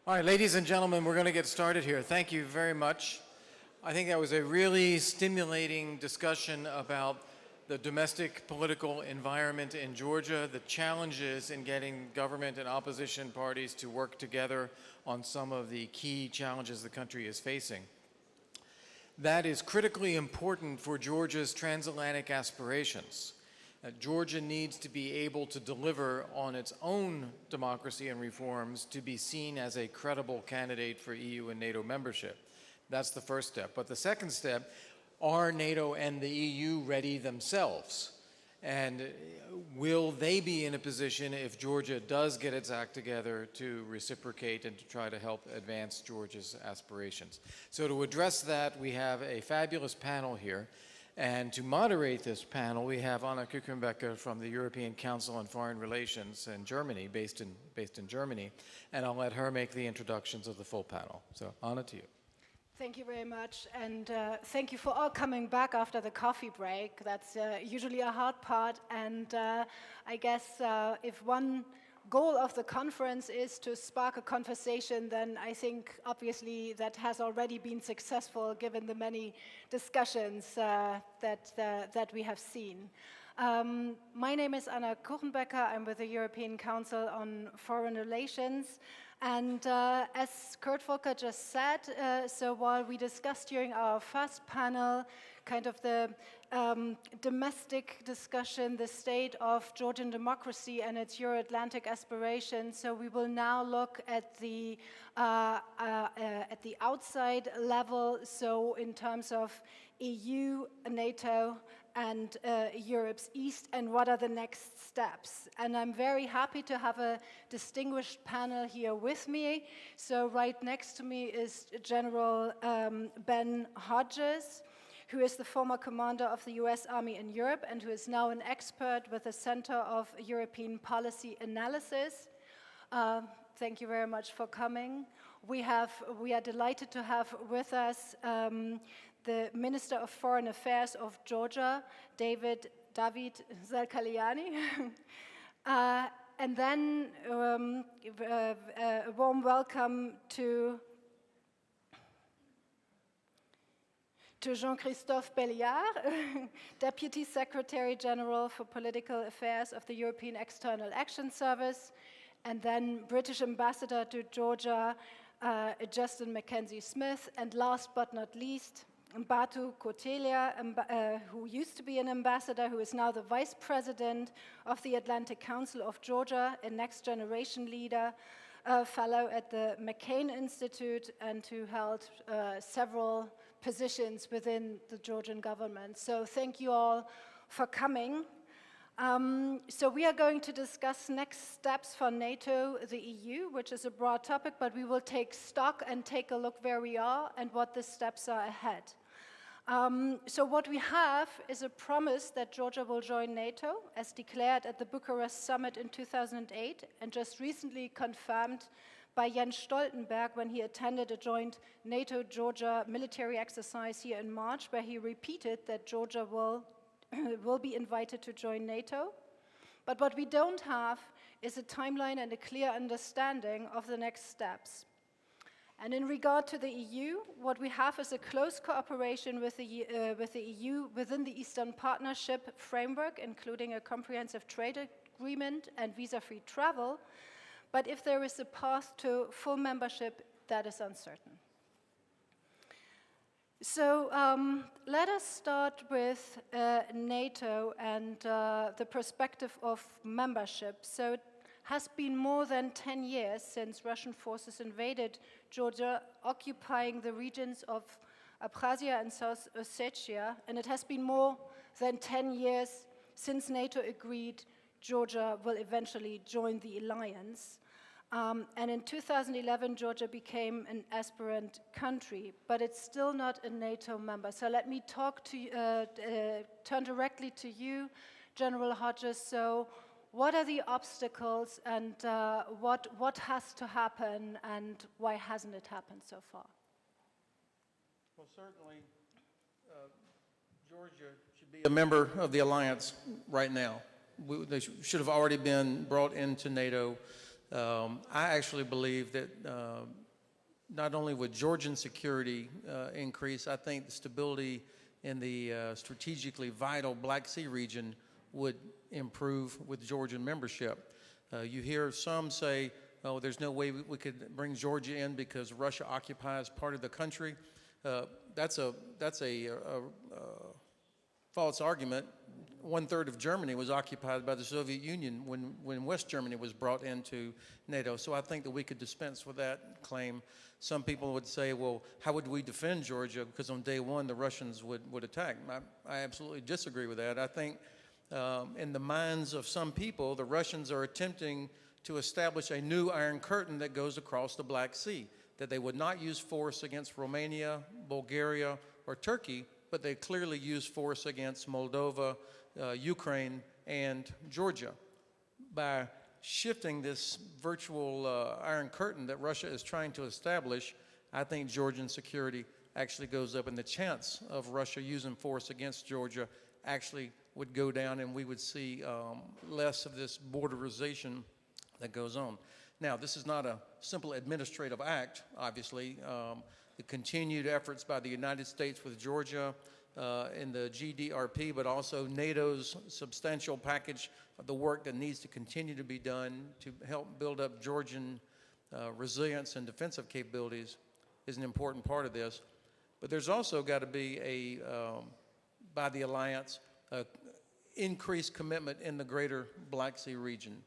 All right, ladies and gentlemen, we're going to get started here. Thank you very much. I think that was a really stimulating discussion about the domestic political environment in Georgia, the challenges in getting government and opposition parties to work together on some of the key challenges the country is facing. That is critically important for Georgia's transatlantic aspirations. Georgia needs to be able to deliver on its own democracy and reforms to be seen as a credible candidate for EU and NATO membership. That's the first step. But the second step, are NATO and the EU ready themselves? And will they be in a position, if Georgia does get its act together, to reciprocate and to try to help advance Georgia's aspirations? So to address that, we have a fabulous panel here. And to moderate this panel, we have Anna Kuchenbecker from the European Council on Foreign Relations in Germany, based in Germany. And I'll let her make the introductions of the full panel. So, Anna, to you. Thank you very much, and thank you for all coming back after the coffee break. That's usually a hard part, and I guess if one goal of the conference is to spark a conversation, then I think obviously that has already been successful given the many discussions that we have seen. My name is Anna Kuchenbecker. I'm with the European Council on Foreign Relations. And as Kurt Volker just said, so while we discussed during our first panel kind of the domestic discussion, the state of Georgian democracy and its Euro-Atlantic aspirations, so we will now look at the outside level, so in terms of EU, NATO, and Europe's East, and what are the next steps. And I'm very happy to have a distinguished panel here with me. So right next to me is General Ben Hodges, who is the former commander of the US Army in Europe and who is now an expert with the Center of European Policy Analysis. Thank you very much for coming. We are delighted to have with us the Minister of Foreign Affairs of Georgia, David Zalkaliani. And then a warm welcome to Jean-Christophe Belliard, Deputy Secretary General for Political Affairs of the European External Action Service, and then British Ambassador to Georgia, Justin Mackenzie-Smith, and last but not least, Batu Kotelia, who used to be an ambassador, who is now the Vice President of the Atlantic Council of Georgia, a next generation leader, a fellow at the McCain Institute, and who held several positions within the Georgian government. So thank you all for coming. So we are going to discuss next steps for NATO, the EU, which is a broad topic, but we will take stock and take a look where we are and what the steps are ahead. So what we have is a promise that Georgia will join NATO, as declared at the Bucharest summit in 2008, and just recently confirmed by Jens Stoltenberg when he attended a joint NATO-Georgia military exercise here in March, where he repeated that Georgia will be invited to join NATO. But what we don't have is a timeline and a clear understanding of the next steps. And in regard to the EU, what we have is a close cooperation with the EU within the Eastern Partnership framework, including a comprehensive trade agreement and visa-free travel. But if there is a path to full membership, that is uncertain. So let us start with NATO and the perspective of membership. So it has been more than 10 years since Russian forces invaded Georgia, occupying the regions of Abkhazia and South Ossetia, and it has been more than 10 years since NATO agreed Georgia will eventually join the alliance. And in 2011, Georgia became an aspirant country, but it's still not a NATO member. So let me turn directly to you, General Hodges. So what are the obstacles, and what has to happen, and why hasn't it happened so far? Well, certainly, Georgia should be a member of the alliance right now. They should have already been brought into NATO I actually believe that not only would Georgian security increase, I think the stability in the strategically vital Black Sea region would improve with Georgian membership. You hear some say, oh, there's no way we could bring Georgia in because Russia occupies part of the country. That's a false argument. 1/3 of Germany was occupied by the Soviet Union when West Germany was brought into NATO. So I think that we could dispense with that claim. Some people would say, well, how would we defend Georgia? Because on day one, the Russians would attack. I absolutely disagree with that. I think in the minds of some people, the Russians are attempting to establish a new Iron Curtain that goes across the Black Sea, that they would not use force against Romania, Bulgaria, or Turkey, but they clearly use force against Moldova, Ukraine, and Georgia. By shifting this virtual Iron Curtain that Russia is trying to establish, I think Georgian security actually goes up, and the chance of Russia using force against Georgia actually would go down, and we would see less of this borderization that goes on. Now, this is not a simple administrative act, obviously. The continued efforts by the United States with Georgia in the GDRP, but also NATO's substantial package of the work that needs to continue to be done to help build up Georgian resilience and defensive capabilities is an important part of this. But there's also got to be by the alliance, increased commitment in the greater Black Sea region.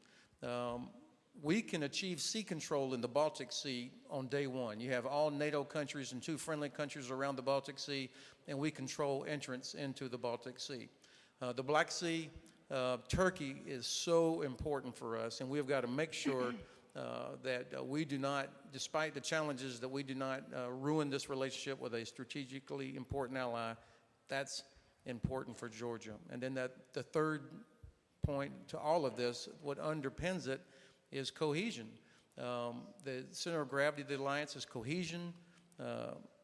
We can achieve sea control in the Baltic Sea on day one. You have all NATO countries and 2 friendly countries around the Baltic Sea, and we control entrance into the Baltic Sea. The Black Sea, Turkey is so important for us, and we've got to make sure that we do not, despite the challenges, that we do not ruin this relationship with a strategically important ally. That's important for Georgia. And then the third point to all of this, what underpins it, is cohesion. The center of gravity of the alliance is cohesion.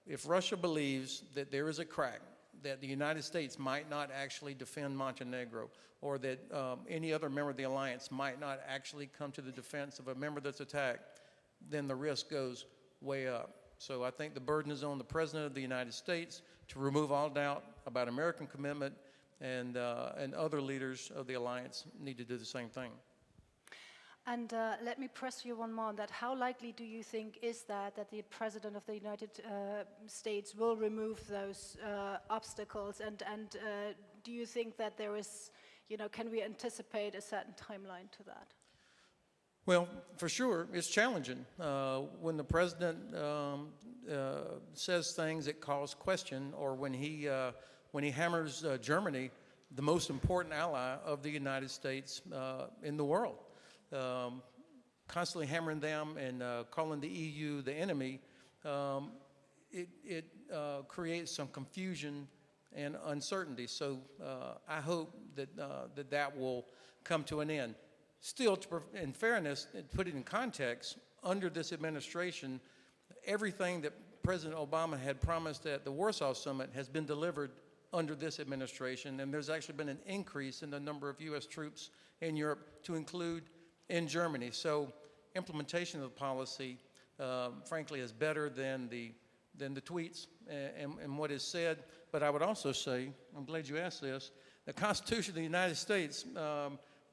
If Russia believes that there is a crack, that the United States might not actually defend Montenegro, or that any other member of the alliance might not actually come to the defense of a member that's attacked, then the risk goes way up. So I think the burden is on the President of the United States to remove all doubt about American commitment, and other leaders of the alliance need to do the same thing. And let me press you one more on that. How likely do you think is that the President of the United States will remove those obstacles? And do you think that there is, can we anticipate a certain timeline to that? Well, for sure, it's challenging. When the President says things that cause question, or when he hammers Germany, the most important ally of the United States in the world, constantly hammering them and calling the EU the enemy, it creates some confusion and uncertainty. So I hope that that will come to an end. Still, in fairness, to put it in context, under this administration, everything that President Obama had promised at the Warsaw Summit has been delivered under this administration, and there's actually been an increase in the number of U.S. troops in Europe, to include in Germany. So implementation of the policy, frankly, is better than the tweets and what is said. But I would also say, I'm glad you asked this, the Constitution of the United States,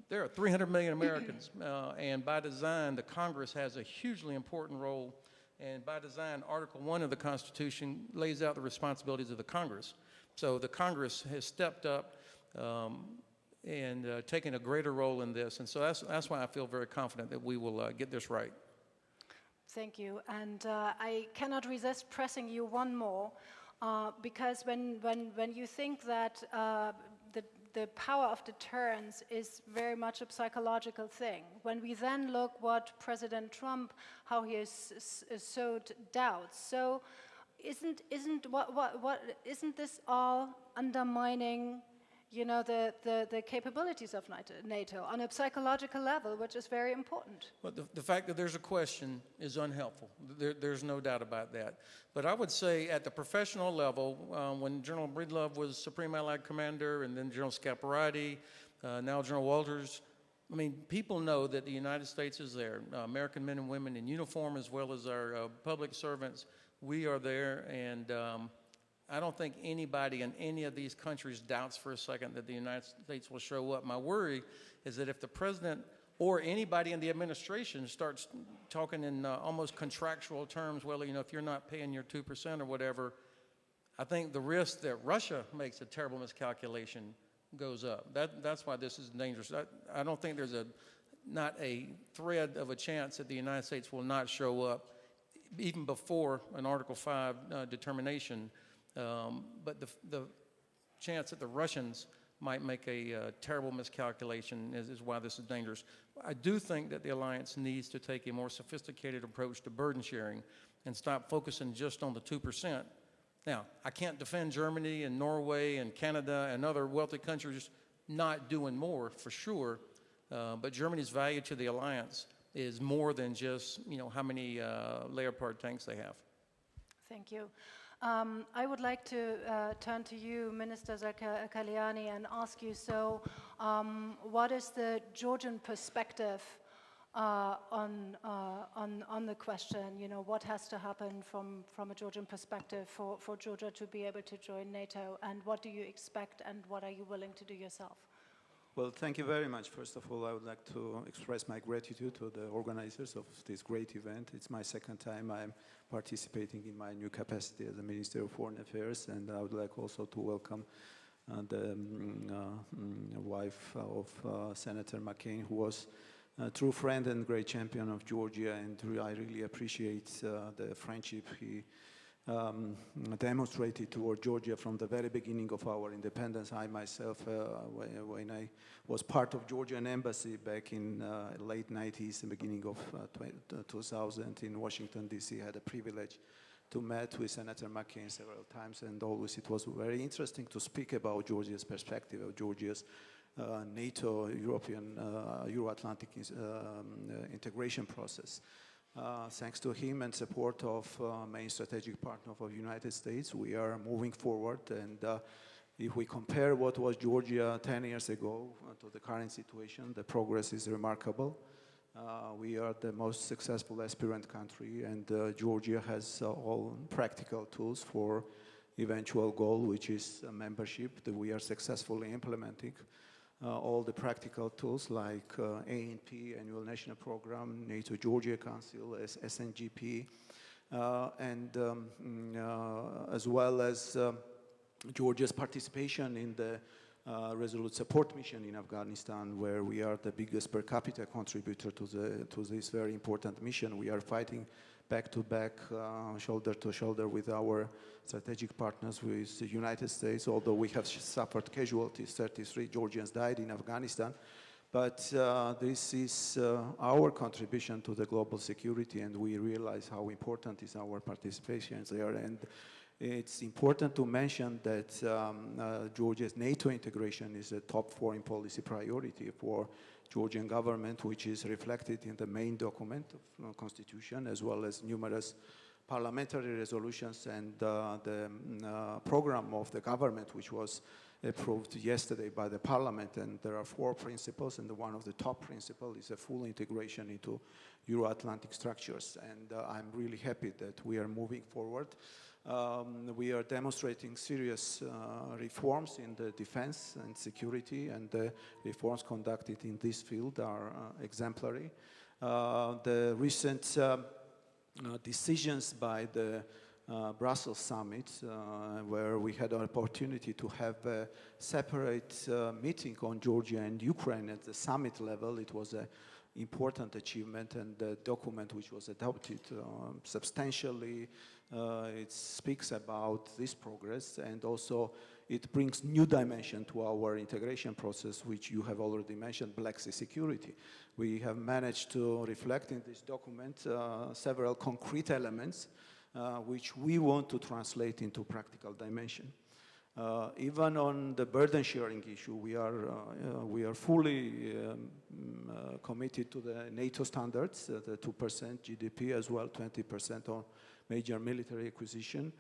there are 300 million Americans, and by design, the Congress has a hugely important role. And by design, Article 1 of the Constitution lays out the responsibilities of the Congress. So the Congress has stepped up and taken a greater role in this. And so that's why I feel very confident that we will get this right. Thank you. And I cannot resist pressing you one more, because when you think that the power of deterrence is very much a psychological thing, when we then look what President Trump, how he has sowed doubts, so isn't this all undermining, the capabilities of NATO on a psychological level, which is very important? Well, the fact that there's a question is unhelpful. There's no doubt about that. But I would say at the professional level, when General Breedlove was Supreme Allied Commander, and then General Scaparrotti, now General Walters, I mean, people know that the United States is there. American men and women in uniform, as well as our public servants, we are there. And I don't think anybody in any of these countries doubts for a second that the United States will show up. My worry is that if the president or anybody in the administration starts talking in almost contractual terms, well, you know, if you're not paying your 2% or whatever, I think the risk that Russia makes a terrible miscalculation goes up. That's why this is dangerous. I don't think there's not a thread of a chance that the United States will not show up, even before an Article 5 determination. But the chance that the Russians might make a terrible miscalculation is why this is dangerous. I do think that the alliance needs to take a more sophisticated approach to burden sharing and stop focusing just on the 2%. Now, I can't defend Germany and Norway and Canada and other wealthy countries not doing more, for sure, but Germany's value to the alliance is more than just, you know, how many Leopard tanks they have. Thank you. I would like to turn to you, Minister Zakariani, and ask you, so what is the Georgian perspective on the question, you know, what has to happen from a Georgian perspective for Georgia to be able to join NATO, and what do you expect and what are you willing to do yourself? Well, thank you very much. First of all, I would like to express my gratitude to the organizers of this great event. It's my second time I'm participating in my new capacity as the Minister of Foreign Affairs, and I would like also to welcome the wife of Senator McCain, who was a true friend and great champion of Georgia, and I really appreciate the friendship he demonstrated toward Georgia from the very beginning of our independence. I myself, when I was part of Georgian embassy back in late 90s and beginning of 2000 in Washington, D.C., had a privilege to meet with Senator McCain several times, and always it was very interesting to speak about Georgia's perspective, of Georgia's NATO, European, Euro-Atlantic integration process. Thanks to him and support of main strategic partner of the United States, we are moving forward. And if we compare what was Georgia 10 years ago to the current situation, the progress is remarkable. We are the most successful aspirant country, and Georgia has all practical tools for eventual goal, which is membership, that we are successfully implementing. All the practical tools like ANP, Annual National Program, NATO Georgia Council, SNGP, and as well as Georgia's participation in the Resolute Support Mission in Afghanistan, where we are the biggest per capita contributor to this very important mission. We are fighting back to back, shoulder to shoulder with our strategic partners, with the United States, although we have suffered casualties. 33 Georgians died in Afghanistan. But this is our contribution to the global security, and we realize how important is our participation there. And it's important to mention that Georgia's NATO integration is a top foreign policy priority for Georgian government, which is reflected in the main document of constitution, as well as numerous parliamentary resolutions and the program of the government, which was approved yesterday by the parliament. And there are 4 principles, and one of the top principles is a full integration into Euro-Atlantic structures. And I'm really happy that we are moving forward. We are demonstrating serious reforms in the defense and security, and the reforms conducted in this field are exemplary. The recent decisions by the Brussels summit, where we had an opportunity to have a separate meeting on Georgia and Ukraine at the summit level. It was an important achievement, and the document which was adopted substantially, it speaks about this progress, and also it brings new dimension to our integration process, which you have already mentioned, Black Sea security. We have managed to reflect in this document several concrete elements which we want to translate into practical dimension. Even on the burden sharing issue, we are fully committed to the NATO standards, the 2% GDP, as well 20% on major military acquisition.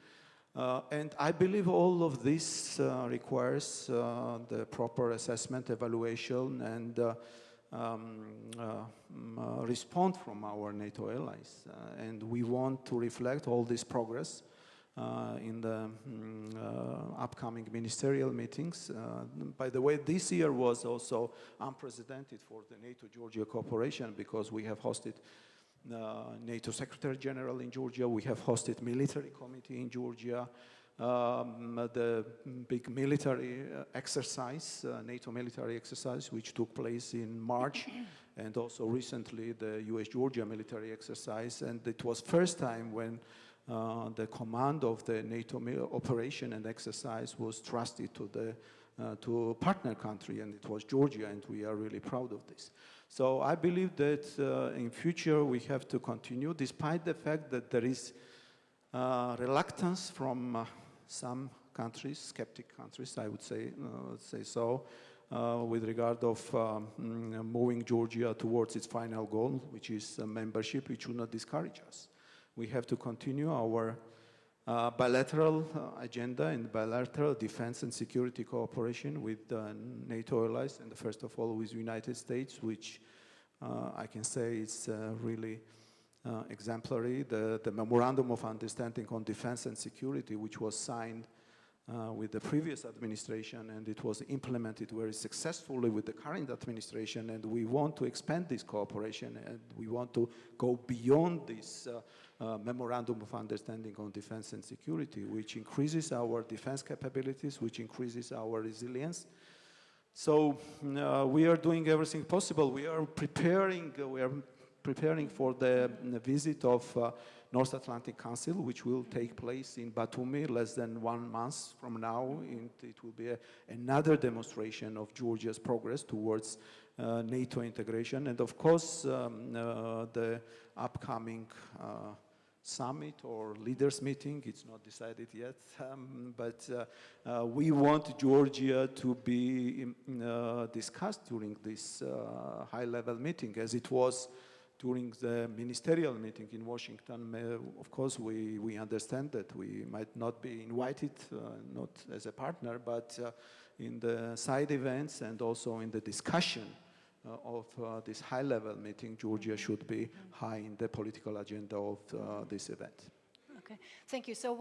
And I believe all of this requires the proper assessment, evaluation, and response from our NATO allies. And we want to reflect all this progress in the upcoming ministerial meetings. By the way, this year was also unprecedented for the NATO-Georgia cooperation because we have hosted NATO Secretary General in Georgia, we have hosted military committee in Georgia, the big military exercise, NATO military exercise, which took place in March, and also recently the US-Georgia military exercise. And it was first time when the command of the NATO operation and exercise was trusted to a partner country, and it was Georgia, and we are really proud of this. So I believe that in future we have to continue, despite the fact that there is reluctance from some countries, skeptic countries, I would say so, with regard of moving Georgia towards its final goal, which is membership, which will not discourage us. We have to continue our bilateral agenda and bilateral defense and security cooperation with NATO allies, and first of all with the United States, which I can say is really exemplary. The Memorandum of Understanding on Defense and Security, which was signed with the previous administration, and it was implemented very successfully with the current administration, and we want to expand this cooperation, and we want to go beyond this Memorandum of Understanding on Defense and Security, which increases our defense capabilities, which increases our resilience. So we are doing everything possible. We are preparing for the visit of North Atlantic Council, which will take place in Batumi less than 1 month from now. And it will be another demonstration of Georgia's progress towards NATO integration. And of course, the upcoming summit or leaders meeting, it's not decided yet, but we want Georgia to be discussed during this high-level meeting, as it was during the ministerial meeting in Washington. Of course, we understand that we might not be invited, not as a partner, but in the side events and also in the discussion of this high-level meeting, Georgia should be high in the political agenda of this event. Okay, thank you. So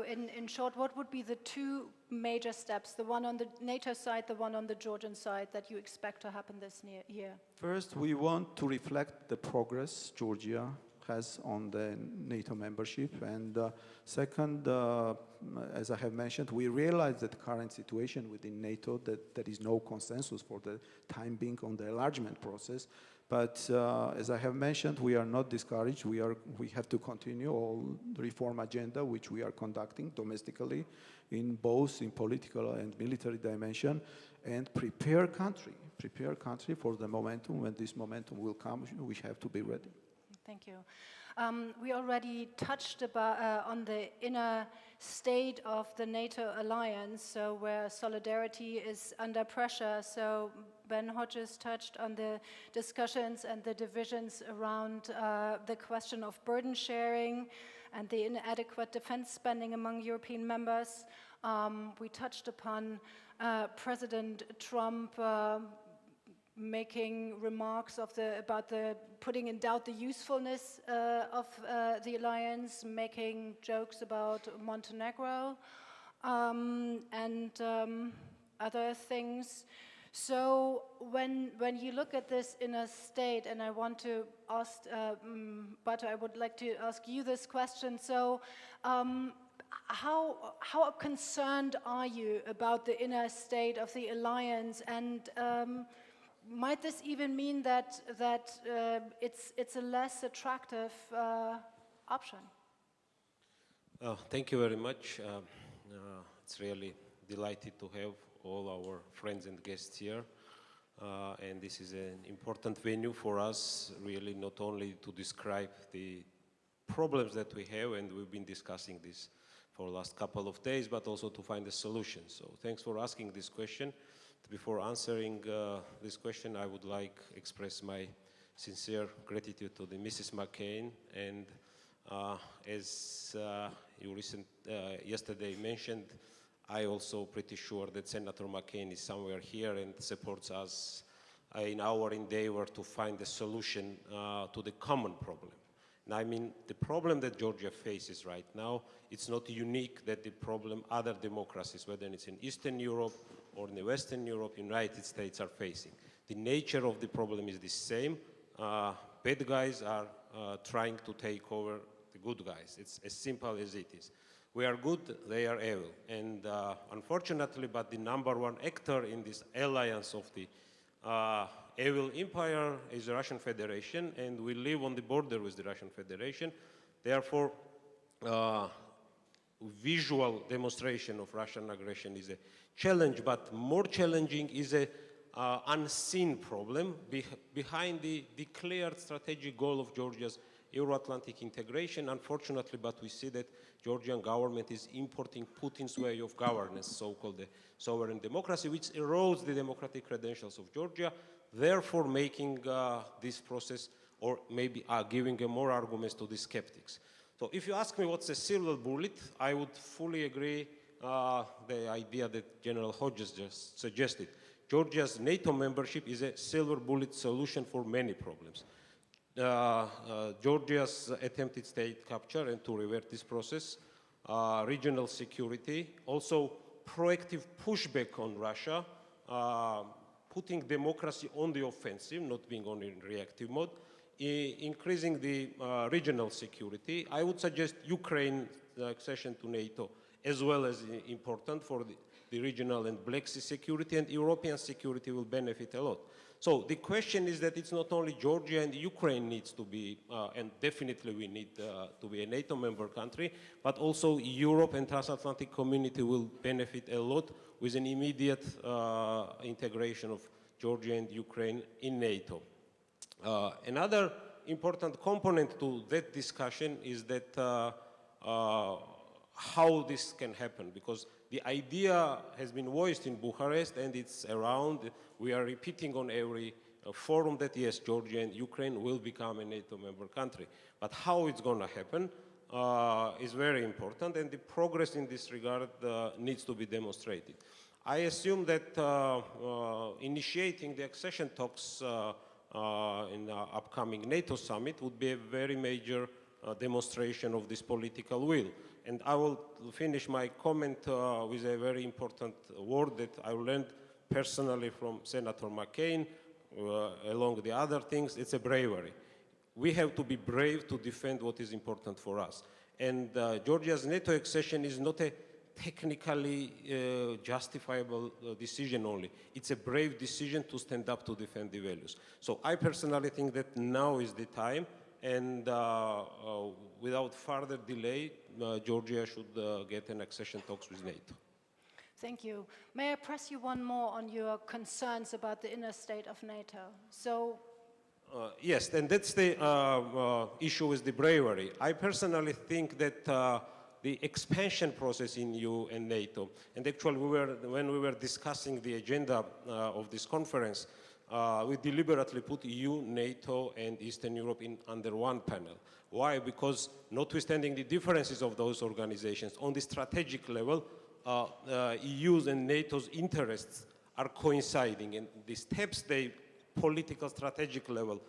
in short, what would be the two major steps, the one on the NATO side, the one on the Georgian side, that you expect to happen this year? First, we want to reflect the progress Georgia has on the NATO membership. And second, as I have mentioned, we realize that the current situation within NATO, that there is no consensus for the time being on the enlargement process. But as I have mentioned, we are not discouraged. We have to continue all the reform agenda, which we are conducting domestically, in both in political and military dimension, and prepare country for the momentum. When this momentum will come, we have to be ready. Thank you. We already touched on the inner state of the NATO alliance, so where solidarity is under pressure. So Ben Hodges touched on the discussions and the divisions around the question of burden sharing and the inadequate defense spending among European members. We touched upon President Trump making remarks about the putting in doubt the usefulness of the alliance, making jokes about Montenegro, and other things. So when you look at this inner state, and I want to ask, but I would like to ask you this question. So how concerned are you about the inner state of the alliance, and might this even mean that it's a less attractive option? Thank you very much. It's really delighted to have all our friends and guests here. And this is an important venue for us, really, not only to describe the problems that we have, and we've been discussing this for the last couple of days, but also to find a solution. So thanks for asking this question. Before answering this question, I would like to express my sincere gratitude to the Mrs. McCain, and as you yesterday mentioned, I also pretty sure that Senator McCain is somewhere here and supports us in our endeavor to find a solution to the common problem. And I mean, the problem that Georgia faces right now, it's not unique that the problem other democracies, whether it's in Eastern Europe or in the Western Europe, United States are facing. The nature of the problem is the same. Bad guys are trying to take over the good guys. It's as simple as it is. We are good, they are evil. And unfortunately, but the number one actor in this alliance of the evil empire is the Russian Federation, and we live on the border with the Russian Federation. Therefore, visual demonstration of Russian aggression is a challenge, but more challenging is a unseen problem behind the declared strategic goal of Georgia's Euro-Atlantic integration. Unfortunately, but we see that Georgian government is importing Putin's way of governance, so-called the sovereign democracy, which erodes the democratic credentials of Georgia, therefore making this process, or maybe giving more arguments to the skeptics. So if you ask me what's a silver bullet, I would fully agree the idea that General Hodges just suggested. Georgia's NATO membership is a silver bullet solution for many problems. Georgia's attempted state capture and to revert this process, regional security, also proactive pushback on Russia, putting democracy on the offensive, not being on in reactive mode, increasing the regional security. I would suggest Ukraine accession to NATO as well as important for the regional and Black Sea security, and European security will benefit a lot. So the question is that it's not only Georgia and Ukraine needs to be, and definitely we need to be a NATO member country, but also Europe and transatlantic community will benefit a lot with an immediate integration of Georgia and Ukraine in NATO. Another important component to that discussion is that how this can happen, because the idea has been voiced in Bucharest and it's around. We are repeating on every forum that yes, Georgia and Ukraine will become a NATO member country. But how it's going to happen is very important, and the progress in this regard needs to be demonstrated. I assume that initiating the accession talks in the upcoming NATO summit would be a very major demonstration of this political will. And I will finish my comment with a very important word that I learned personally from Senator McCain, along the other things. It's a bravery. We have to be brave to defend what is important for us. And Georgia's NATO accession is not a technically justifiable decision only. It's a brave decision to stand up to defend the values. So I personally think that now is the time, and without further delay, Georgia should get an accession talks with NATO. Thank you. May I press you one more on your concerns about the inner state of NATO? So, yes, and that's the issue with the bravery. I personally think that the expansion process in EU and NATO, and actually when we were discussing the agenda of this conference, we deliberately put EU, NATO, and Eastern Europe under one panel. Why? Because notwithstanding the differences of those organizations, on the strategic level, EU's and NATO's interests are coinciding, and the steps they political strategic level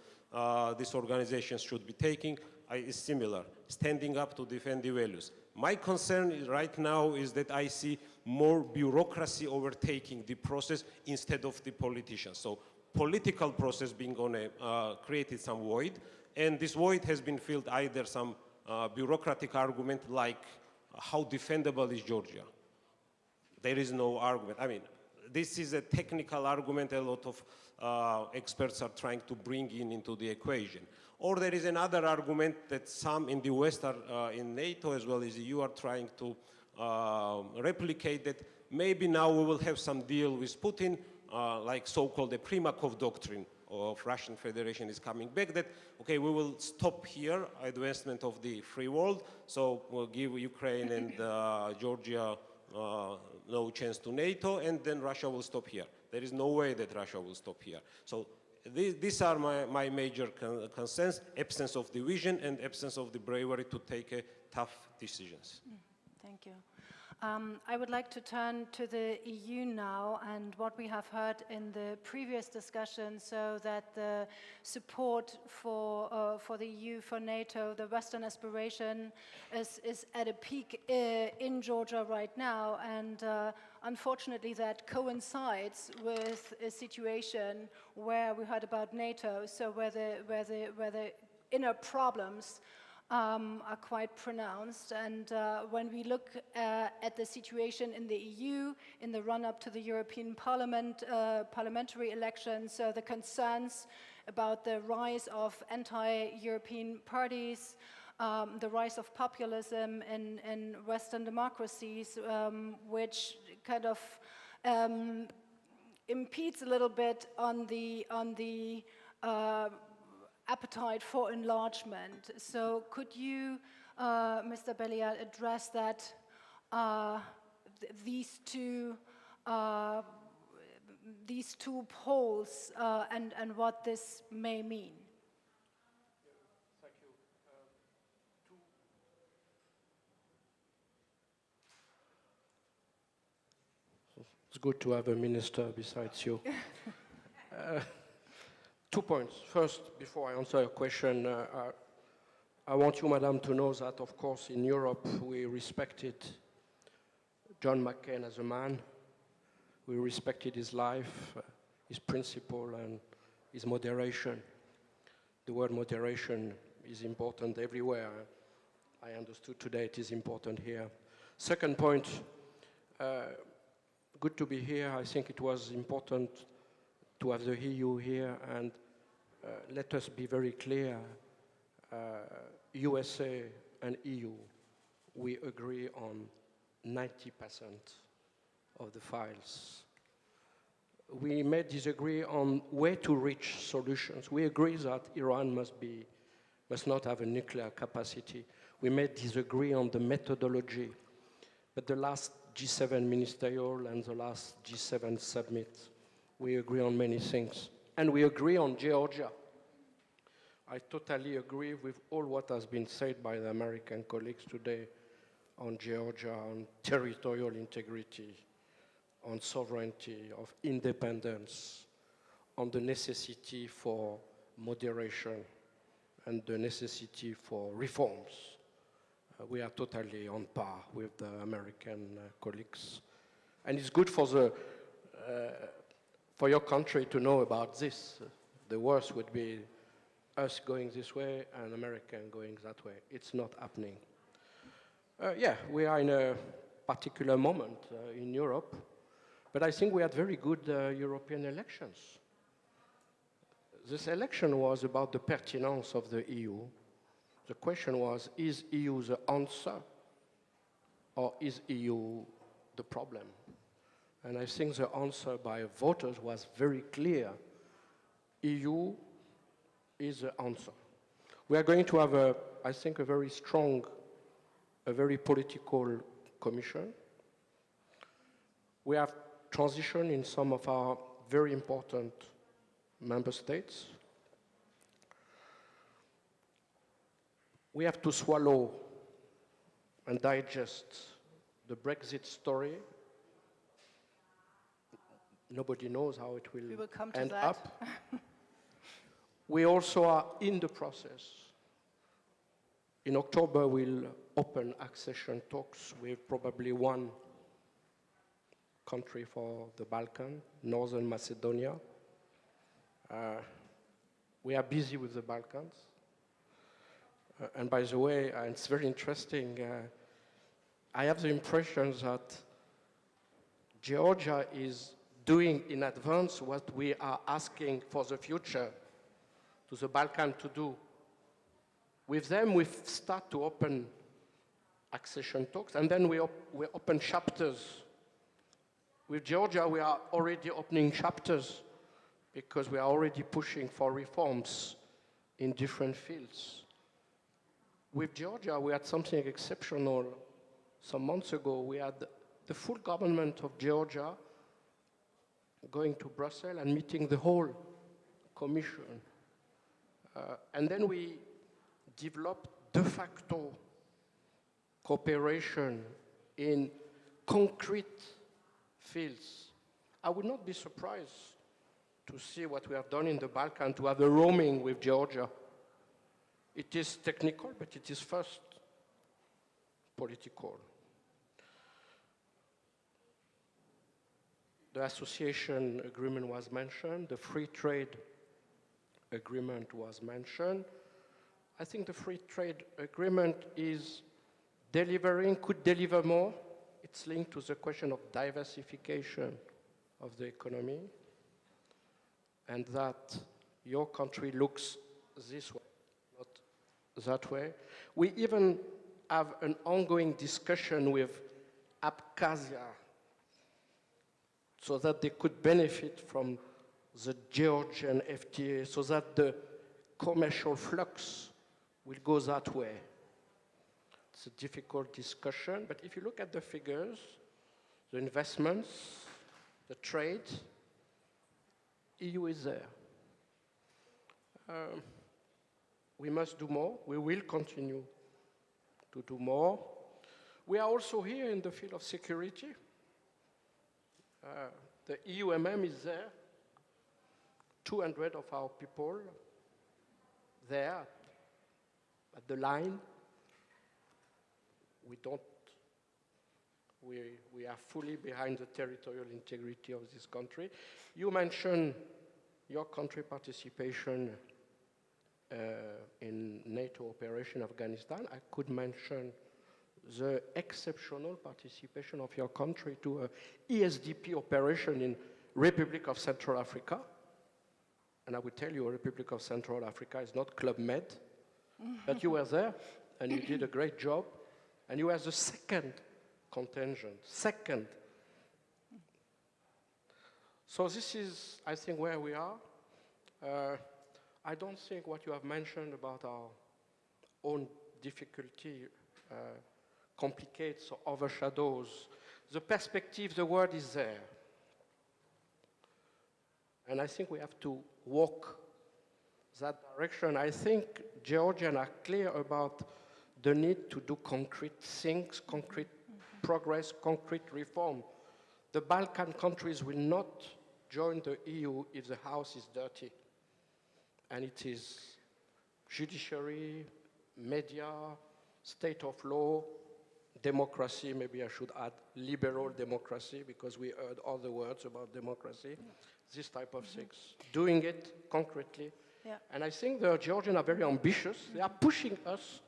these organizations should be taking is similar, standing up to defend the values. My concern right now is that I see more bureaucracy overtaking the process instead of the politicians. So political process being created some void, and this void has been filled either some bureaucratic argument like how defendable is Georgia. There is no argument. I mean, this is a technical argument a lot of experts are trying to bring into the equation. Or there is another argument that some in the West are, in NATO as well as the EU, are trying to replicate, that maybe now we will have some deal with Putin, like so-called the Primakov doctrine of Russian Federation is coming back, that, okay, we will stop here, advancement of the free world, so we'll give Ukraine and Georgia no chance to NATO, and then Russia will stop here. There is no way that Russia will stop here. So these are my major concerns: absence of the vision and absence of the bravery to take tough decisions. Thank you. I would like to turn to the EU now and what we have heard in the previous discussion, so that the support for the EU, for NATO, the Western aspiration is at a peak in Georgia right now, and unfortunately that coincides with a situation where we heard about NATO, so where the inner problems are quite pronounced. And when we look at the situation in the EU in the run-up to the European Parliament, parliamentary elections, the concerns about the rise of anti-European parties, the rise of populism in Western democracies, which kind of impedes a little bit on the appetite for enlargement. So could you, Mr. Belliat, address that, these two poles and what this may mean? Thank you. It's good to have a minister besides you. 2 points. First, before I answer your question, I want you, Madam, to know that, of course, in Europe, we respected John McCain as a man. We respected his life, his principle, and his moderation. The word moderation is important everywhere. I understood today it is important here. Second point, good to be here. I think it was important to have the EU here, and let us be very clear, USA and EU, we agree on 90% of the files. We may disagree on where to reach solutions. We agree that Iran must not have a nuclear capacity. We may disagree on the methodology, but the last G7 ministerial and the last G7 summit, we agree on many things. And we agree on Georgia. I totally agree with all what has been said by the American colleagues today on Georgia, on territorial integrity, on sovereignty, of independence, on the necessity for moderation and the necessity for reforms. We are totally on par with the American colleagues. And it's good for your country to know about this. The worst would be us going this way and America going that way. It's not happening. We are in a particular moment in Europe, but I think we had very good European elections. This election was about the pertinence of the EU. The question was, is EU the answer or is EU the problem? And I think the answer by voters was very clear. EU is the answer. We are going to have, I think, a very strong, a very political commission. We have transition in some of our very important member states. We have to swallow and digest the Brexit story. Nobody knows how it will come to end that. up. We also are in the process. In October, we'll open accession talks with probably one country for the Balkan, Northern Macedonia. We are busy with the Balkans. And by the way, it's very interesting, I have the impression that Georgia is doing in advance what we are asking for the future to the Balkan to do. With them, we start to open accession talks, and then we open chapters. With Georgia, we are already opening chapters because we are already pushing for reforms in different fields. With Georgia, we had something exceptional. Some months ago, we had the full government of Georgia going to Brussels and meeting the whole commission. And then we developed de facto cooperation in concrete fields. I would not be surprised to see what we have done in the Balkan, to have a roaming with Georgia. It is technical, but it is first political. The association agreement was mentioned, the free trade agreement was mentioned. I think the free trade agreement is delivering, could deliver more. It's linked to the question of diversification of the economy, and that your country looks this way, not that way. We even have an ongoing discussion with Abkhazia so that they could benefit from the Georgian FTA, so that the commercial flux will go that way. It's a difficult discussion, but if you look at the figures, the investments, the trade, EU is there. We must do more. We will continue to do more. We are also here in the field of security. The EUMM is there. 200 of our people there at the line. We are fully behind the territorial integrity of this country. You mentioned your country participation in NATO operation Afghanistan. I could mention the exceptional participation of your country to a ESDP operation in Republic of Central Africa. And I would tell you, Republic of Central Africa is not Club Med, but you were there, and you did a great job, and you were the second contingent, second. So this is, I think, where we are. I don't think what you have mentioned about our own difficulty complicates or overshadows the perspective. The word is there. And I think we have to walk that direction. I think Georgians are clear about the need to do concrete things, concrete progress, concrete reform. The Balkan countries will not join the EU if the house is dirty. And it is judiciary, media, state of law, democracy, maybe I should add liberal democracy, because we heard all the words about democracy, this type of things. Doing it concretely. Yeah. And I think the Georgians are very ambitious. They are pushing us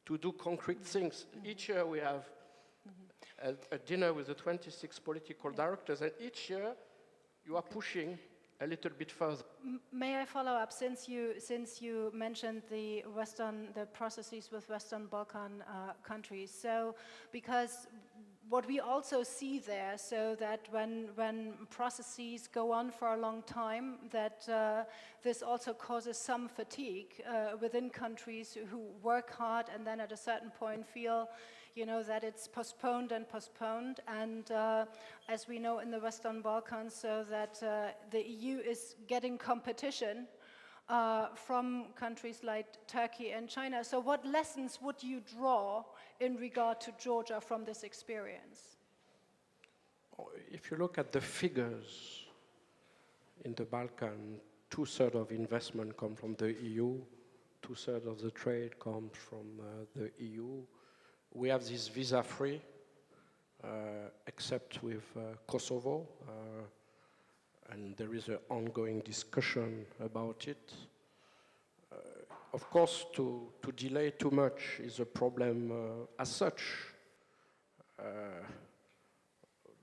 to do concrete things. Each year we have a dinner with the 26 political directors, and each year you are pushing a little bit further. May I follow up, since you mentioned the processes with Western Balkan countries? So, because what we also see there, so that when processes go on for a long time, that this also causes some fatigue within countries who work hard and then at a certain point feel, that it's postponed and postponed. And as we know in the Western Balkans, so that the EU is getting competition from countries like Turkey and China. So what lessons would you draw in regard to Georgia from this experience? If you look at the figures in the Balkan, 2/3 of investment come from the EU, 2/3 of the trade comes from the EU. We have this visa-free, except with Kosovo, and there is an ongoing discussion about it. Of course, to delay too much is a problem as such.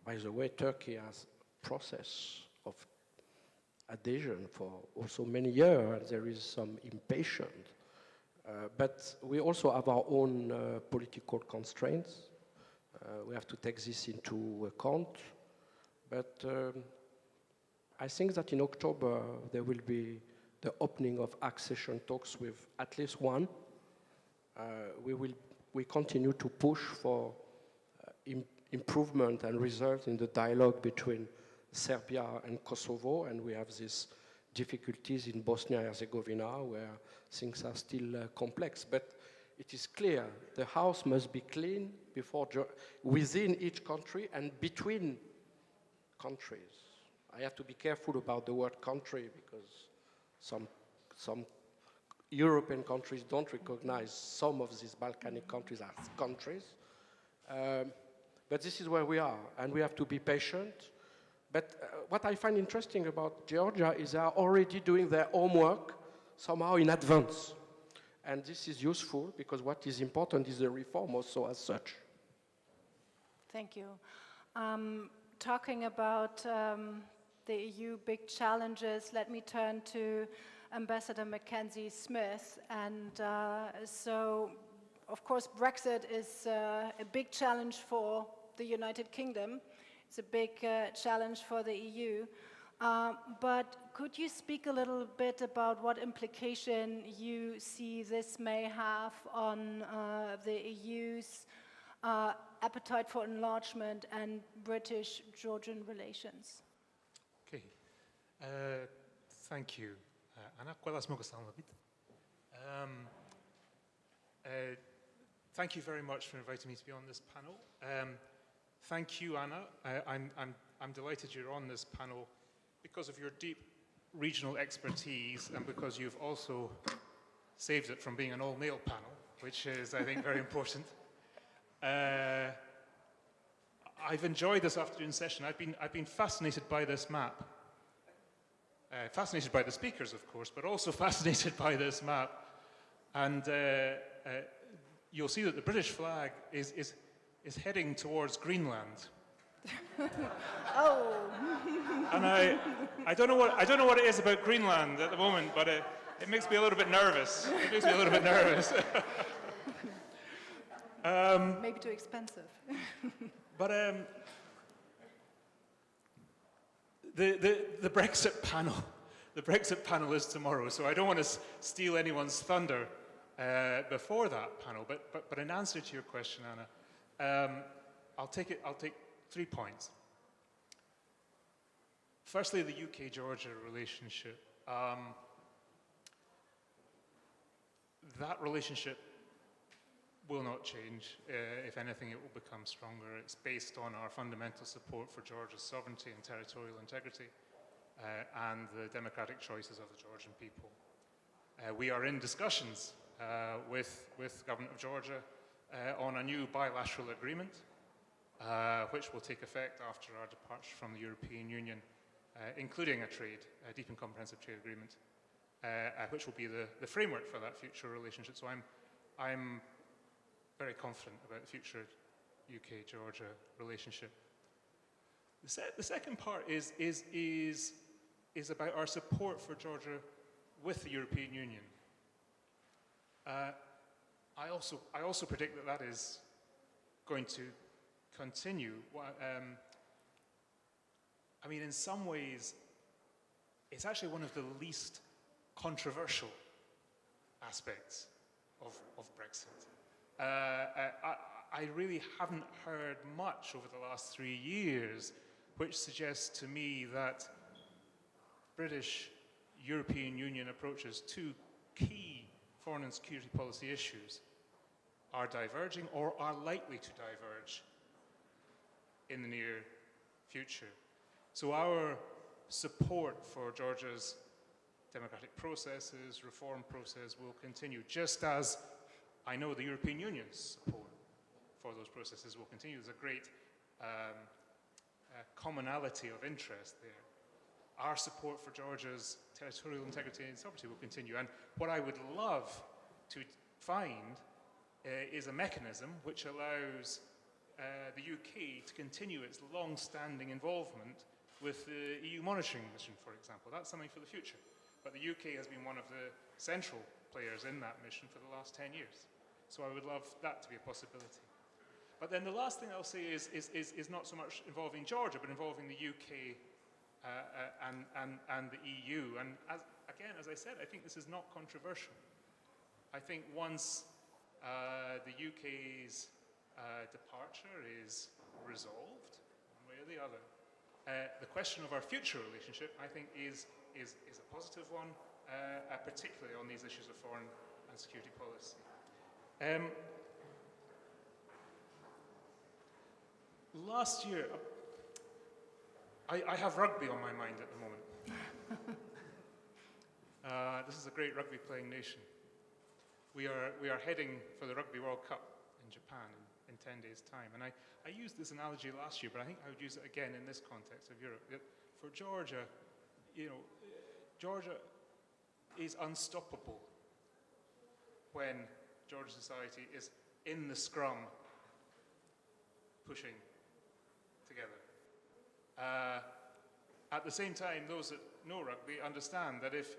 By the way, Turkey has a process of adhesion for also many years. There is some impatience. But we also have our own political constraints. We have to take this into account. But I think that in October there will be the opening of accession talks with at least one. We continue to push for improvement and result in the dialogue between Serbia and Kosovo, and we have these difficulties in Bosnia and Herzegovina where things are still complex. But it is clear the house must be clean within each country and between countries. I have to be careful about the word country because some European countries don't recognize some of these Balkanic countries as countries. But this is where we are, and we have to be patient. But what I find interesting about Georgia is they are already doing their homework somehow in advance. And this is useful because what is important is the reform also as such. Thank you. Talking about the EU big challenges, let me turn to Ambassador Mackenzie Smith. And so, of course, Brexit is a big challenge for the United Kingdom. It's a big challenge for the EU. But could you speak a little bit about what implication you see this may have on the EU's appetite for enlargement and British-Georgian relations? Okay. Thank you. Anna, thank you very much for inviting me to be on this panel. Thank you, Anna. I'm delighted you're on this panel because of your deep regional expertise and because you've also saved it from being an all-male panel, which is, I think, very important. I've enjoyed this afternoon session. I've been fascinated by this map. Fascinated by the speakers, of course, but also fascinated by this map. And you'll see that the British flag is heading towards Greenland. Oh. And I don't know what it is about Greenland at the moment, but it makes me a little bit nervous. It makes me a little bit nervous. Maybe too expensive. But the Brexit panel is tomorrow, so I don't want to steal anyone's thunder before that panel. But in answer to your question, Anna, I'll take 3 points. Firstly, the UK-Georgia relationship. That relationship will not change. If anything, it will become stronger. It's based on our fundamental support for Georgia's sovereignty and territorial integrity and the democratic choices of the Georgian people. We are in discussions with the government of Georgia on a new bilateral agreement, which will take effect after our departure from the European Union, including a deep and comprehensive trade agreement, which will be the framework for that future relationship. So I'm very confident about the future UK-Georgia relationship. The second part is about our support for Georgia with the European Union. I also predict that is going to continue. I mean, in some ways, it's actually one of the least controversial aspects of Brexit. I really haven't heard much over the last 3 years which suggests to me that British-European Union approaches to key foreign and security policy issues are diverging or are likely to diverge in the near future. So our support for Georgia's democratic processes, reform process will continue, just as I know the European Union's support for those processes will continue. There's a great commonality of interest there. Our support for Georgia's territorial integrity and sovereignty will continue. And what I would love to find is a mechanism which allows the UK to continue its long-standing involvement with the EU monitoring mission, for example. That's something for the future. But the UK has been one of the central players in that mission for the last 10 years. So I would love that to be a possibility. But then the last thing I'll say is not so much involving Georgia, but involving the UK and the EU. And as I said, I think this is not controversial. I think once the UK's departure is resolved, one way or the other, the question of our future relationship, I think, is a positive one, particularly on these issues of foreign and security policy. Last year, I have rugby on my mind at the moment. This is a great rugby-playing nation. We are heading for the Rugby World Cup in Japan in 10 days' time. And I used this analogy last year, but I think I would use it again in this context of Europe. That for Georgia, Georgia is unstoppable when Georgia society is in the scrum pushing together. At the same time, those that know rugby understand that if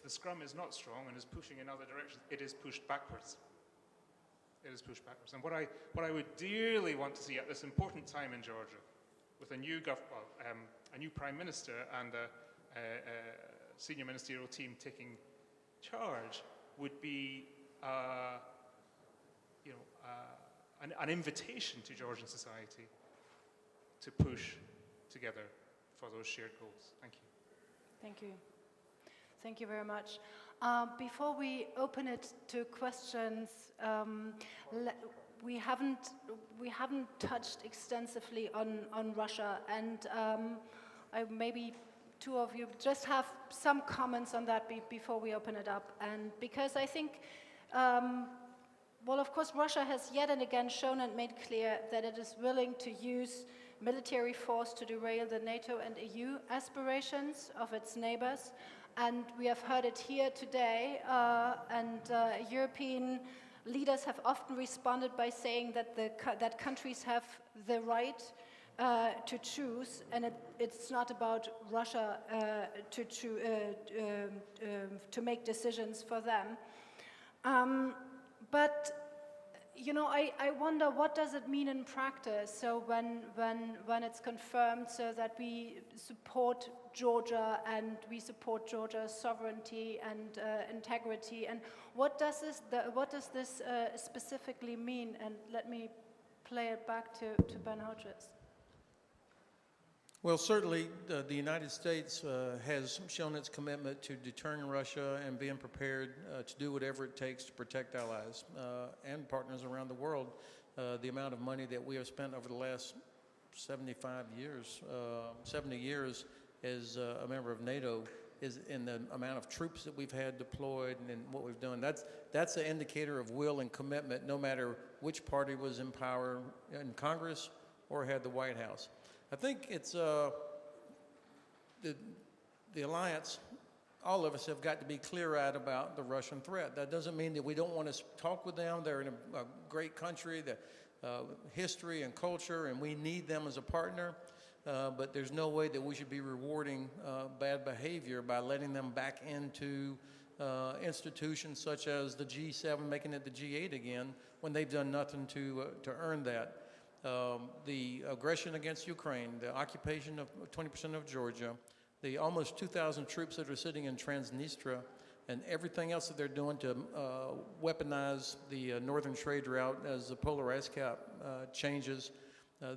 the scrum is not strong and is pushing in other directions, it is pushed backwards. It is pushed backwards. And what I would dearly want to see at this important time in Georgia, with a new prime minister and a senior ministerial team taking charge, would be an invitation to Georgian society to push together for those shared goals. Thank you. Thank you. Thank you very much. Before we open it to questions, we haven't touched extensively on Russia, and maybe two of you just have some comments on that before we open it up. And because I think, well, of course, Russia has yet and again shown and made clear that it is willing to use military force to derail the NATO and EU aspirations of its neighbors. And we have heard it here today, and European leaders have often responded by saying that that countries have the right to choose, and it's not about Russia to make decisions for them. But I wonder, what does it mean in practice? So when it's confirmed, so that we support Georgia and we support Georgia's sovereignty and integrity, and what does this specifically mean? And let me play it back to Ben Hodges. Well, certainly the United States has shown its commitment to deterring Russia and being prepared to do whatever it takes to protect allies and partners around the world. The amount of money that we have spent over the last 70 years as a member of NATO is in the amount of troops that we've had deployed and what we've done. That's an indicator of will and commitment, no matter which party was in power in Congress or had the White House. I think it's the alliance, all of us have got to be clear-eyed about the Russian threat. That doesn't mean that we don't want to talk with them. They're in a great country, the history and culture, and we need them as a partner. But there's no way that we should be rewarding bad behavior by letting them back into institutions such as the G7, making it the G8 again, when they've done nothing to earn that. The aggression against Ukraine, the occupation of 20% of Georgia, the almost 2,000 troops that are sitting in Transnistria, and everything else that they're doing to weaponize the northern trade route as the polar ice cap changes.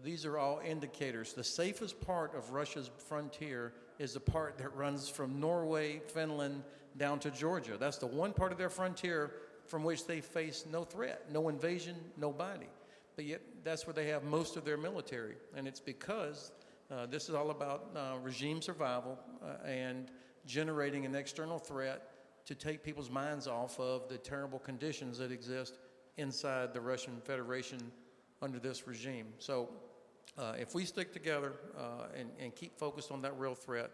These are all indicators. The safest part of Russia's frontier is the part that runs from Norway, Finland, down to Georgia. That's the one part of their frontier from which they face no threat, no invasion, nobody. But yet that's where they have most of their military. And it's because this is all about regime survival and generating an external threat to take people's minds off of the terrible conditions that exist inside the Russian Federation under this regime. So if we stick together and keep focused on that real threat,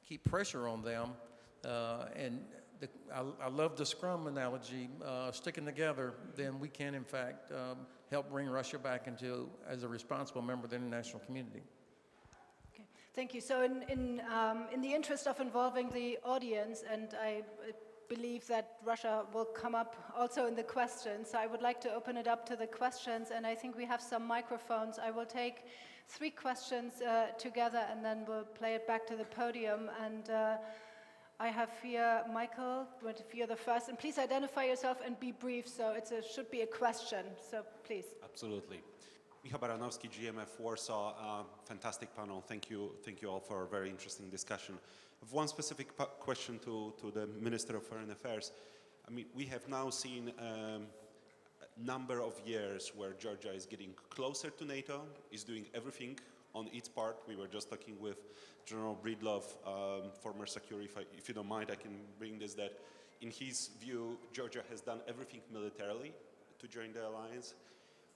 keep pressure on them, I love the scrum analogy, sticking together, then we can in fact help bring Russia back into as a responsible member of the international community. Okay, thank you. So in the interest of involving the audience, and I believe that Russia will come up also in the questions, I would like to open it up to the questions, and I think we have some microphones. I will take 3 questions together, and then we'll play it back to the podium. And I have here Michael, if you're the first, and please identify yourself and be brief, so it should be a question, so please. Absolutely. Michał Baranowski, GMF Warsaw, fantastic panel. Thank you all for a very interesting discussion. I have one specific question to the Minister of Foreign Affairs. I mean, we have now seen number of years where Georgia is getting closer to NATO, is doing everything on its part. We were just talking with General Breedlove, former security, if you don't mind, I can bring this, that in his view, Georgia has done everything militarily to join the alliance,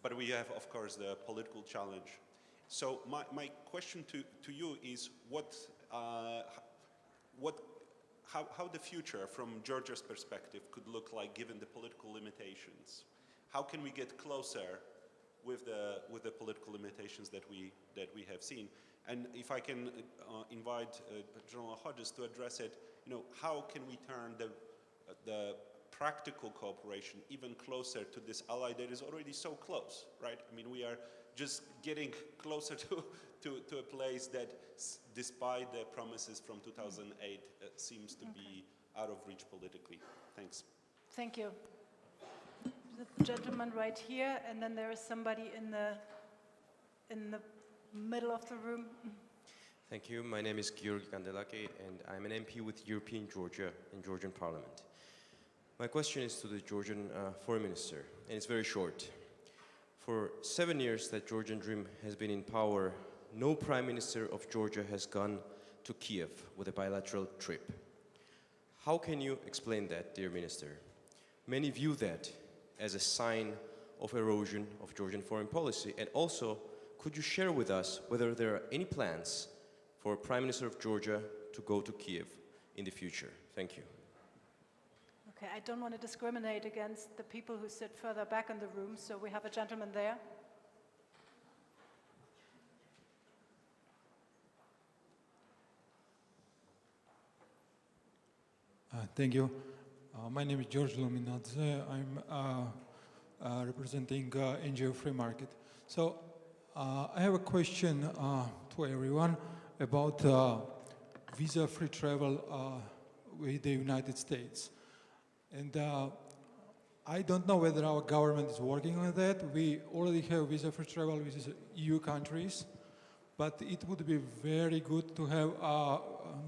but we have, of course, the political challenge. So my question to you is how the future from Georgia's perspective could look like given the political limitations? How can we get closer with the political limitations that we have seen? And if I can invite General Hodges to address it, how can we turn the practical cooperation even closer to this ally that is already so close, right? I mean, we are just getting closer to a place that, despite the promises from 2008, seems to be out of reach politically. Thanks. Thank you. The gentleman right here, and then there is somebody in the middle of the room. Thank you. My name is Georgi Kandelaki, and I'm an MP with European Georgia in Georgian Parliament. My question is to the Georgian Foreign Minister, and it's very short. For 7 years that Georgian Dream has been in power, no Prime Minister of Georgia has gone to Kiev with a bilateral trip. How can you explain that, dear Minister? Many view that as a sign of erosion of Georgian foreign policy. And also, could you share with us whether there are any plans for Prime Minister of Georgia to go to Kiev in the future? Thank you. Okay, I don't want to discriminate against the people who sit further back in the room, so we have a gentleman there. Thank you. My name is George Luminadze. I'm representing NGO Free Market. So I have a question to everyone about visa-free travel with the United States. And I don't know whether our government is working on that. We already have visa-free travel with EU countries, but it would be very good to have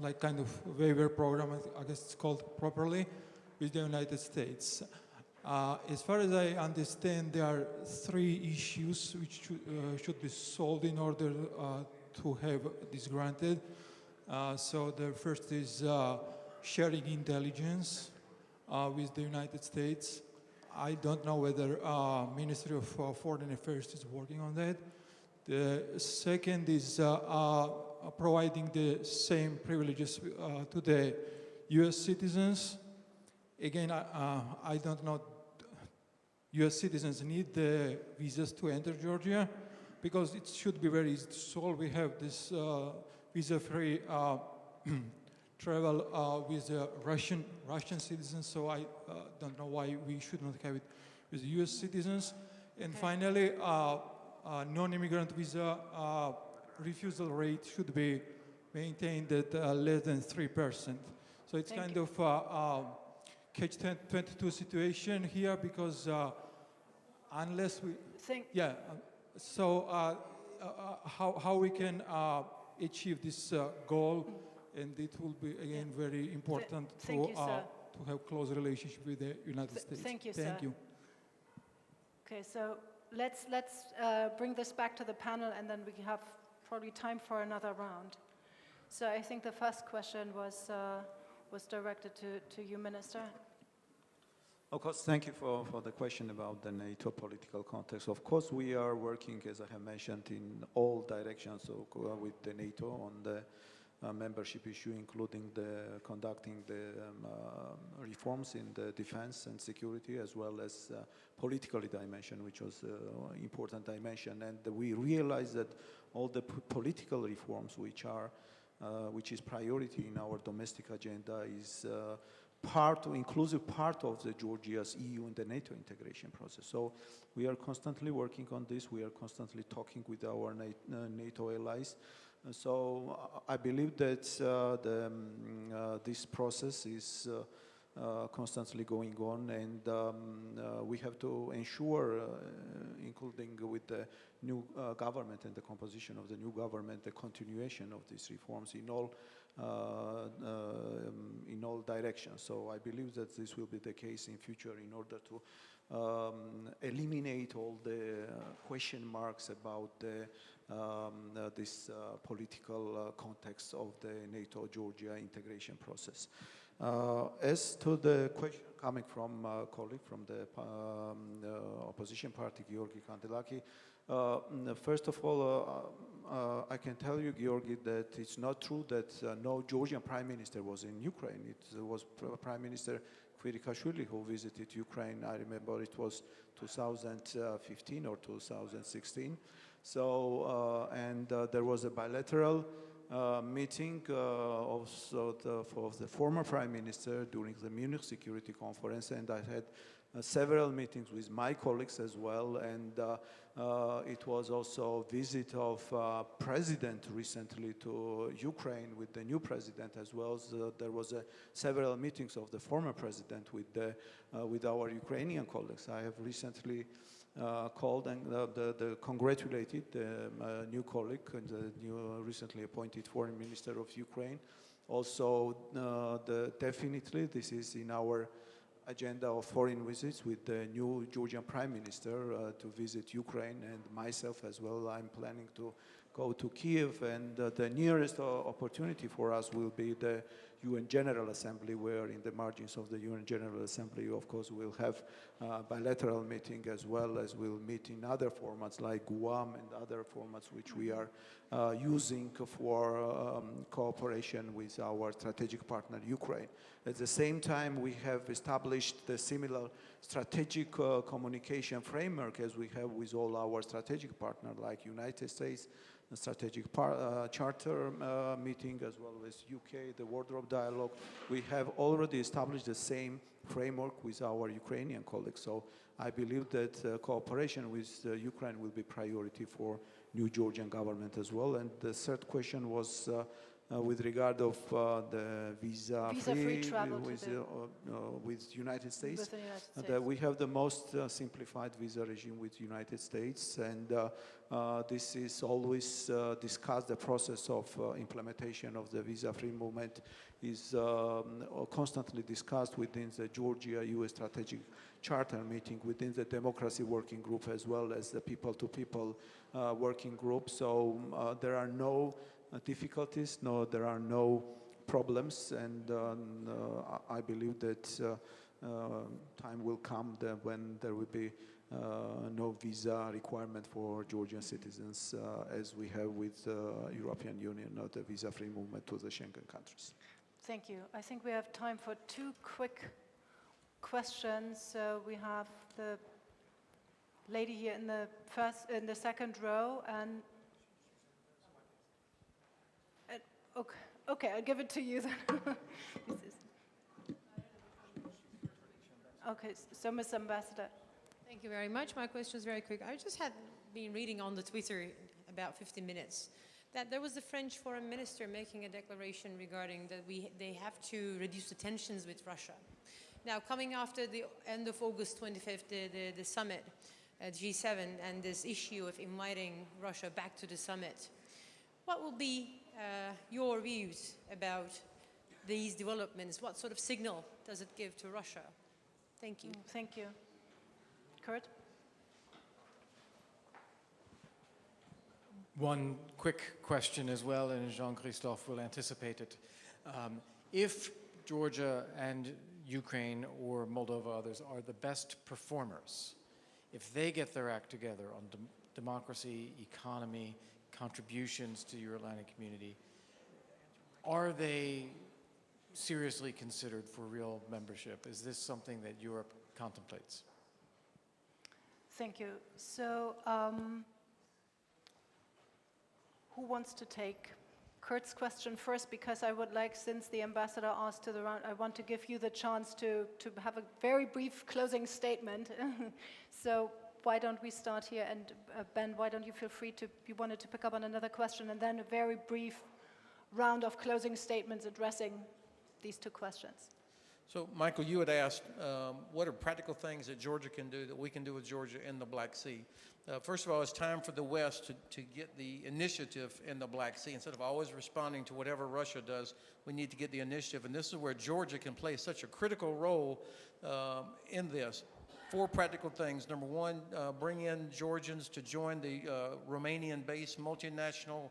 like kind of waiver program, I guess it's called properly, with the United States. As far as I understand, there are 3 issues which should be solved in order to have this granted. So the first is sharing intelligence with the United States. I don't know whether Ministry of Foreign Affairs is working on that. The second is providing the same privileges to the US citizens. Again, I don't know, US citizens need the visas to enter Georgia because it should be very easy to solve. We have this visa-free travel with Russian citizens, so I don't know why we should not have it with US citizens. And finally, non-immigrant visa refusal rate should be maintained at less than 3%. So it's kind of catch-22 situation here because unless we... how we can achieve this goal, and it will be, again, very important to have close relationship with the United States. Thank you, sir. Thank you. Okay, so let's bring this back to the panel, and then we have probably time for another round. So I think the first question was directed to you, Minister. Of course, thank you for the question about the NATO political context. Of course, we are working, as I have mentioned, in all directions with the NATO on the membership issue, including conducting the reforms in the defense and security, as well as political dimension, which was an important dimension. And we realize that all the political reforms, which is priority in our domestic agenda, is inclusive part of the Georgia's EU and the NATO integration process. So we are constantly working on this. We are constantly talking with our NATO allies. So I believe that this process is constantly going on, and we have to ensure, including with the new government and the composition of the new government, the continuation of these reforms in all directions. So I believe that this will be the case in future in order to eliminate all the question marks about this political context of the NATO-Georgia integration process. As to the question coming from a colleague from the opposition party, Georgi Kandelaki, first of all, I can tell you, Georgi, that it's not true that no Georgian prime minister was in Ukraine. It was Prime Minister Kvirikashvili who visited Ukraine. I remember it was 2015 or 2016. So, and there was a bilateral meeting also for the former prime minister during the Munich Security Conference, and I had several meetings with my colleagues as well, and it was also a visit of president recently to Ukraine with the new president as well. So there was several meetings of the former president with our Ukrainian colleagues. I have recently called and congratulated the new colleague and the new recently appointed foreign minister of Ukraine. Also, definitely this is in our agenda of foreign visits with the new Georgian Prime Minister to visit Ukraine, and myself as well. I'm planning to go to Kiev, and the nearest opportunity for us will be the UN General Assembly, where in the margins of the UN General Assembly, of course, we'll have bilateral meeting as well as we'll meet in other formats like Guam and other formats which we are using for cooperation with our strategic partner, Ukraine. At the same time, we have established the similar strategic communication framework as we have with all our strategic partners like United States, the strategic charter meeting, as well as UK, the wardrobe dialogue. We have already established the same framework with our Ukrainian colleagues. So I believe that cooperation with Ukraine will be priority for new Georgian government as well. And the third question was with regard of the visa-free travel with United States. With the United States. We have the most simplified visa regime with United States, and this is always discussed. The process of implementation of the visa-free movement is constantly discussed within the Georgia-US Strategic Charter meeting, within the Democracy Working Group, as well as the People-to-People Working Group. So there are no difficulties, no, there are no problems, and I believe that time will come when there will be no visa requirement for Georgian citizens as we have with European Union, not the visa-free movement to the Schengen countries. Thank you. I think we have time for two quick questions. So we have the lady here in the second row, and okay, I'll give it to you then. Okay, so Ms. Ambassador. Thank you very much. My question is very quick. I just had been reading on the Twitter about 15 minutes that there was a French foreign minister making a declaration regarding that they have to reduce the tensions with Russia. Now, coming after the end of August 25th, the summit at G7, and this issue of inviting Russia back to the summit, what will be your views about these developments? What sort of signal does it give to Russia? Thank you. Thank you. Kurt? One quick question as well, and Jean-Christophe will anticipate it. If Georgia and Ukraine or Moldova, others, are the best performers, if they get their act together on democracy, economy, contributions to your Atlantic community, are they seriously considered for real membership? Is this something that Europe contemplates? Thank you. So, who wants to take Kurt's question first? Because I would like, since the ambassador asked to the round, I want to give you the chance to have a very brief closing statement. So why don't we start here? And Ben, why don't you feel free to, you wanted to pick up on another question, and then a very brief round of closing statements addressing these two questions. So, Michael, you had asked, what are practical things that Georgia can do, that we can do with Georgia in the Black Sea? First of all, it's time for the West to get the initiative in the Black Sea. Instead of always responding to whatever Russia does, we need to get the initiative. And this is where Georgia can play such a critical role in this. 4 practical things. Number 1, bring in Georgians to join the Romanian-based multinational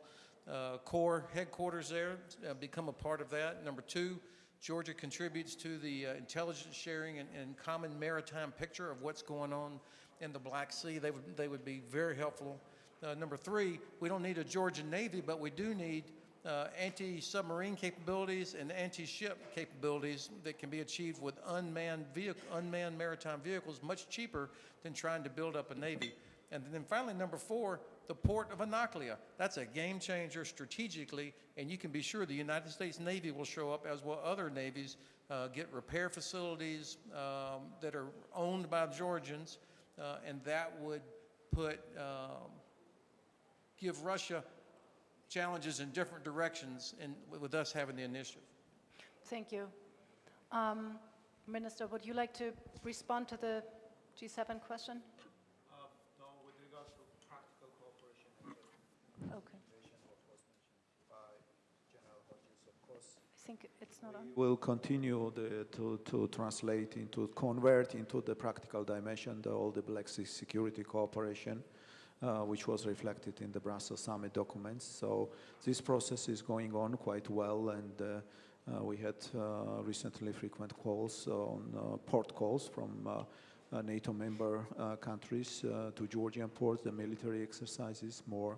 core headquarters there, become a part of that. Number 2, Georgia contributes to the intelligence sharing and common maritime picture of what's going on in the Black Sea. They would be very helpful. Number 3, we don't need a Georgian Navy, but we do need anti-submarine capabilities and anti-ship capabilities that can be achieved with unmanned maritime vehicles much cheaper than trying to build up a Navy. And then finally, number 4, the port of Anaklia. That's a game changer strategically, and you can be sure the United States Navy will show up, as will other navies, get repair facilities that are owned by Georgians, and that would give Russia challenges in different directions, and with us having the initiative. Thank you. Minister, would you like to respond to the G7 question? No, with regards to practical cooperation. Okay. What was mentioned by General Hodges, of course. I think it's not on. We'll continue to translate convert into the practical dimension all the Black Sea security cooperation, which was reflected in the Brussels summit documents. So this process is going on quite well, and we had recently frequent calls on port calls from NATO member countries to Georgian ports, the military exercises, more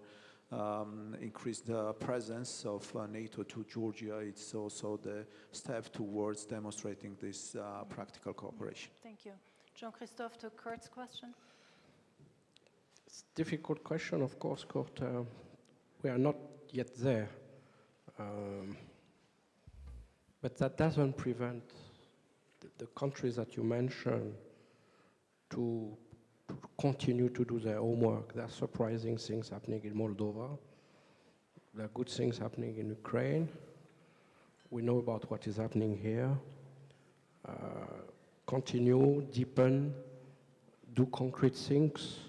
increased presence of NATO to Georgia. It's also the step towards demonstrating this practical cooperation. Thank you. Jean-Christophe, to Kurt's question. It's a difficult question, of course, Kurt. We are not yet there. But that doesn't prevent the countries that you mentioned to continue to do their homework. There are surprising things happening in Moldova. There are good things happening in Ukraine. We know about what is happening here. Continue, deepen, do concrete things.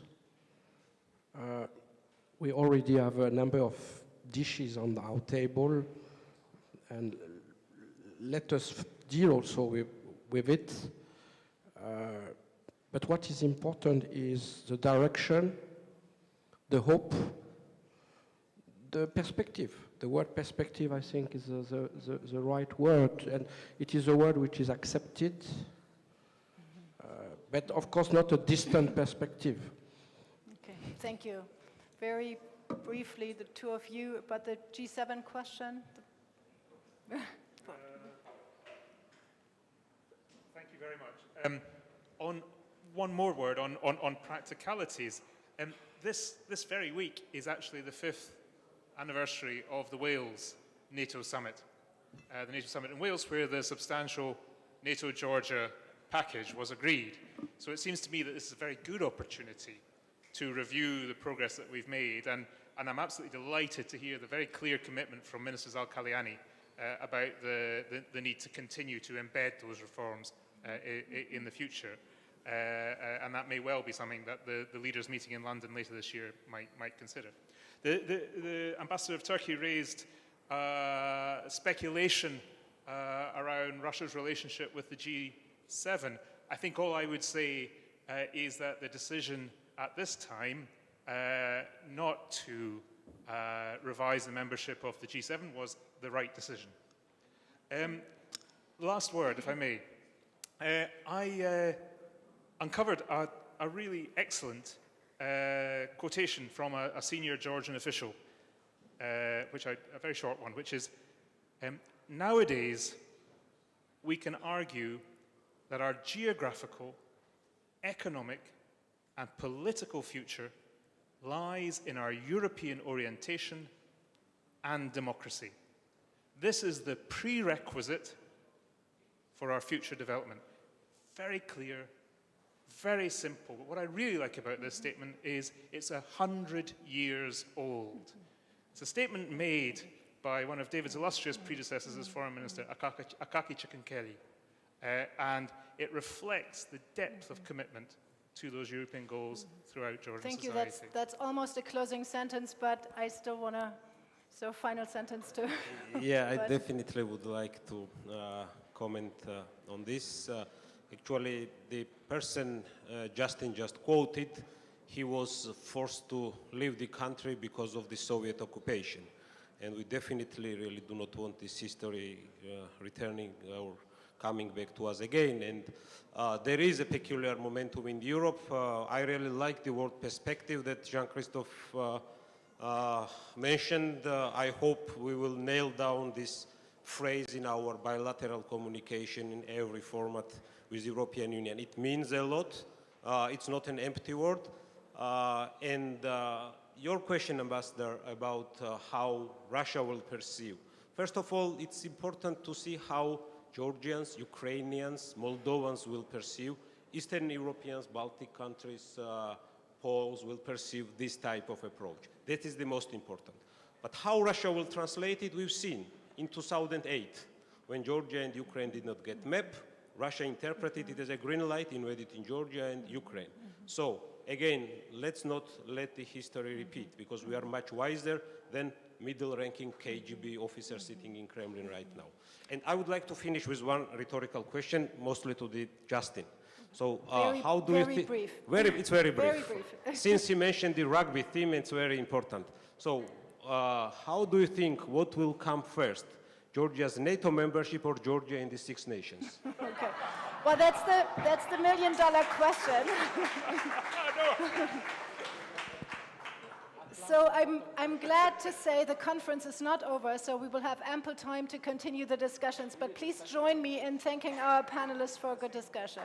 We already have a number of dishes on our table, and let us deal also with it. But what is important is the direction, the hope, the perspective. The word perspective, I think, is the right word, and it is a word which is accepted, but of course not a distant perspective. Okay, thank you. Very briefly, the two of you, about the G7 question. Thank you very much. On one more word on practicalities. This very week is actually the 5th anniversary of the Wales NATO summit. The NATO summit in Wales, where the substantial NATO-Georgia package was agreed. So it seems to me that this is a very good opportunity to review the progress that we've made, and I'm absolutely delighted to hear the very clear commitment from Minister Zal-Kalyani about the need to continue to embed those reforms in the future. And that may well be something that the leaders meeting in London later this year might consider. The Ambassador of Turkey raised speculation around Russia's relationship with the G7. I think all I would say is that the decision at this time not to revise the membership of the G7 was the right decision. Last word, if I may. I uncovered a really excellent quotation from a senior Georgian official, a very short one, which is, nowadays we can argue that our geographical, economic, and political future lies in our European orientation and democracy. This is the prerequisite for our future development. Very clear, very simple. But what I really like about this statement is it's 100 years old. It's a statement made by one of David's illustrious predecessors as Foreign Minister, Akaki Chikankeli. And it reflects the depth of commitment to those European goals throughout Georgian Thank society. you. That's almost a closing sentence, but I still want to, so final sentence too. Yeah, I definitely would like to comment on this. Actually, the person Justin just quoted, he was forced to leave the country because of the Soviet occupation. And we definitely really do not want this history returning or coming back to us again. And there is a peculiar momentum in Europe. I really like the word perspective that Jean-Christophe mentioned. I hope we will nail down this phrase in our bilateral communication in every format with the European Union. It means a lot. It's not an empty word. Your question, Ambassador, about how Russia will perceive. First of all, it's important to see how Georgians, Ukrainians, Moldovans will perceive, Eastern Europeans, Baltic countries, Poles will perceive this type of approach. That is the most important. But how Russia will translate it, we've seen in 2008, when Georgia and Ukraine did not get map, Russia interpreted it as a green light, invaded in Georgia and Ukraine. So again, let's not let the history repeat, because we are much wiser than middle-ranking KGB officers sitting in Kremlin right now. And I would like to finish with one rhetorical question, mostly to the Justin. So how do you think? Brief. It's very brief. Very brief. Since you mentioned the rugby theme, it's very important. So how do you think, what will come first? Georgia's NATO membership or Georgia in the Six Nations? Okay. Well, that's the $1 million question. So I'm glad to say the conference is not over, so we will have ample time to continue the discussions. But please join me in thanking our panelists for a good discussion.